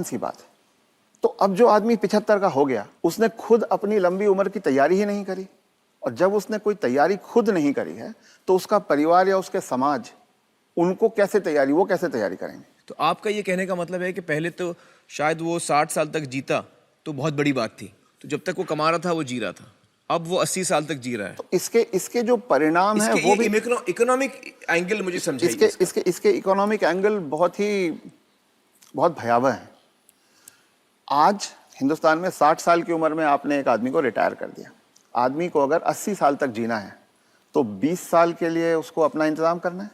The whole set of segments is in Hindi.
सी बात है। तो अब जो आदमी 75 का हो गया, उसने खुद अपनी लंबी उम्र की तैयारी ही नहीं करी, और जब उसने कोई तैयारी खुद नहीं करी है तो उसका परिवार या उसके समाज उनको कैसे तैयारी, वो कैसे तैयारी करेंगे? तो आपका ये कहने का मतलब है कि पहले तो शायद वो 60 साल तक जीता तो बहुत बड़ी बात थी, तो जब तक वो कमा रहा था वो जी रहा था, अब वो 80 साल तक जी रहा है। तो इसके जो परिणाम है वो भी इकोनॉमिक एंगल मुझे समझाइए। इसके इकोनॉमिक एंगल बहुत भयावह है। आज हिंदुस्तान में 60 साल की उम्र में आपने एक आदमी को रिटायर कर दिया। आदमी को अगर 80 साल तक जीना है तो 20 साल के लिए उसको अपना इंतजाम करना है।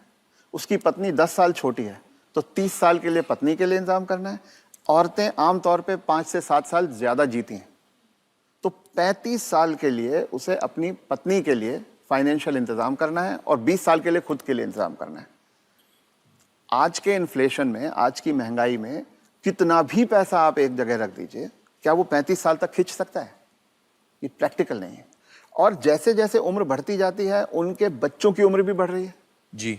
उसकी पत्नी 10 साल छोटी है तो 30 साल के लिए पत्नी के लिए इंतजाम करना है। औरतें आमतौर पे 5 से 7 साल ज़्यादा जीती हैं, तो 35 साल के लिए उसे अपनी पत्नी के लिए फाइनेंशियल इंतजाम करना है और 20 साल के लिए खुद के लिए इंतजाम करना है। आज के इन्फ्लेशन में, आज की महंगाई में कितना भी पैसा आप एक जगह रख दीजिए, क्या वो 35 साल तक खींच सकता है? ये प्रैक्टिकल नहीं है। और जैसे जैसे उम्र बढ़ती जाती है उनके बच्चों की उम्र भी बढ़ रही है जी।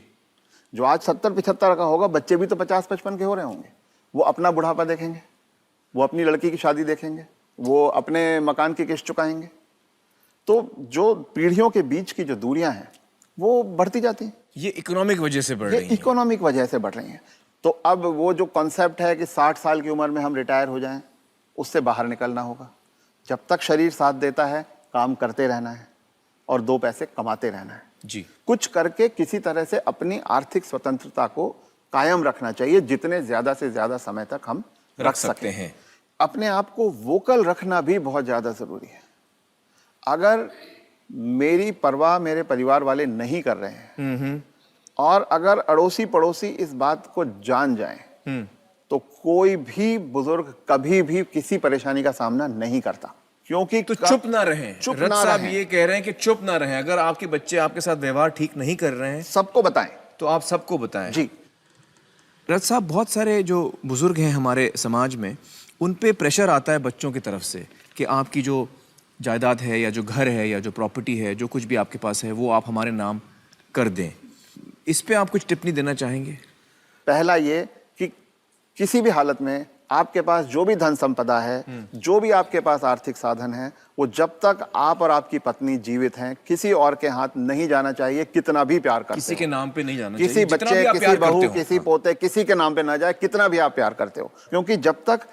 जो आज 70-75 का होगा, बच्चे भी तो 50-55 के हो रहे होंगे। वो अपना बुढ़ापा देखेंगे, वो अपनी लड़की की शादी देखेंगे, वो अपने मकान की किस्त चुकाएंगे। तो जो पीढ़ियों के बीच की जो दूरियां हैं वो बढ़ती जाती हैं। ये इकोनॉमिक वजह से बढ़ रही है। इकोनॉमिक वजह से बढ़ रही हैं। तो अब वो जो कॉन्सेप्ट है कि 60 साल की उम्र में हम रिटायर हो जाएं, उससे बाहर निकलना होगा। जब तक शरीर साथ देता है काम करते रहना है और 2 पैसे कमाते रहना है जी। कुछ करके किसी तरह से अपनी आर्थिक स्वतंत्रता को कायम रखना चाहिए, जितने ज्यादा से ज्यादा समय तक हम रख सकते हैं। अपने आप को वोकल रखना भी बहुत ज्यादा जरूरी है। अगर मेरी परवाह मेरे परिवार वाले नहीं कर रहे हैं और अगर अड़ोसी पड़ोसी इस बात को जान जाएं तो कोई भी बुजुर्ग कभी भी किसी परेशानी का सामना नहीं करता, क्योंकि तो चुप ना रहें। चुप रथ ना साहब रहें। ये कह रहे हैं कि चुप ना रहें। अगर आपके बच्चे आपके साथ व्यवहार ठीक नहीं कर रहे हैं सबको बताएं। तो आप सबको बताएं। जी। रथ साहब, बहुत सारे जो बुजुर्ग हैं हमारे समाज में, उन पे प्रेशर आता है बच्चों की तरफ से कि आपकी जो जायदाद है या जो घर है या जो प्रॉपर्टी है, जो कुछ भी आपके पास है, वो आप हमारे नाम कर दें। इस पे आप कुछ टिप्पणी देना चाहेंगे? पहला ये कि किसी भी हालत में आपके पास जो भी धन संपदा है, जो भी आपके पास आर्थिक साधन है, वो जब तक आप और आपकी पत्नी जीवित हैं किसी और के हाथ नहीं जाना चाहिए, कितना भी प्यार करते किसी हो। के नाम पे नहीं जाना किसी चाहिए। बच्चे, किसी बहू, किसी पोते, किसी के नाम पे ना जाए, कितना भी आप प्यार करते हो। क्योंकि जब तक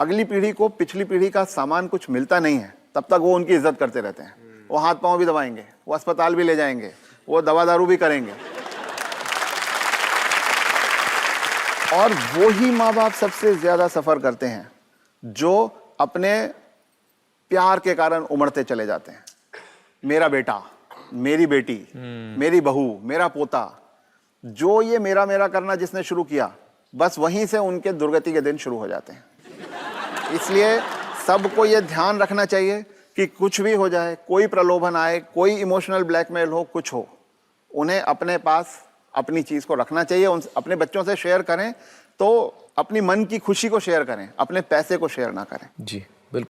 अगली पीढ़ी को पिछली पीढ़ी का सामान कुछ मिलता नहीं है तब तक वो उनकी इज्जत करते रहते हैं। वो हाथ पांव भी दबाएंगे, वो अस्पताल भी ले जाएंगे, वो दवा दारू भी करेंगे। और वो ही माँ बाप सबसे ज्यादा सफर करते हैं जो अपने प्यार के कारण उमड़ते चले जाते हैं। मेरा बेटा, मेरी बेटी, मेरी बहू, मेरा पोता, जो ये मेरा मेरा करना जिसने शुरू किया, बस वहीं से उनके दुर्गति के दिन शुरू हो जाते हैं। इसलिए सबको ये ध्यान रखना चाहिए कि कुछ भी हो जाए, कोई प्रलोभन आए, कोई इमोशनल ब्लैकमेल हो, कुछ हो, उन्हें अपने पास अपनी चीज को रखना चाहिए। उन अपने बच्चों से शेयर करें तो अपनी मन की खुशी को शेयर करें, अपने पैसे को शेयर ना करें। जी।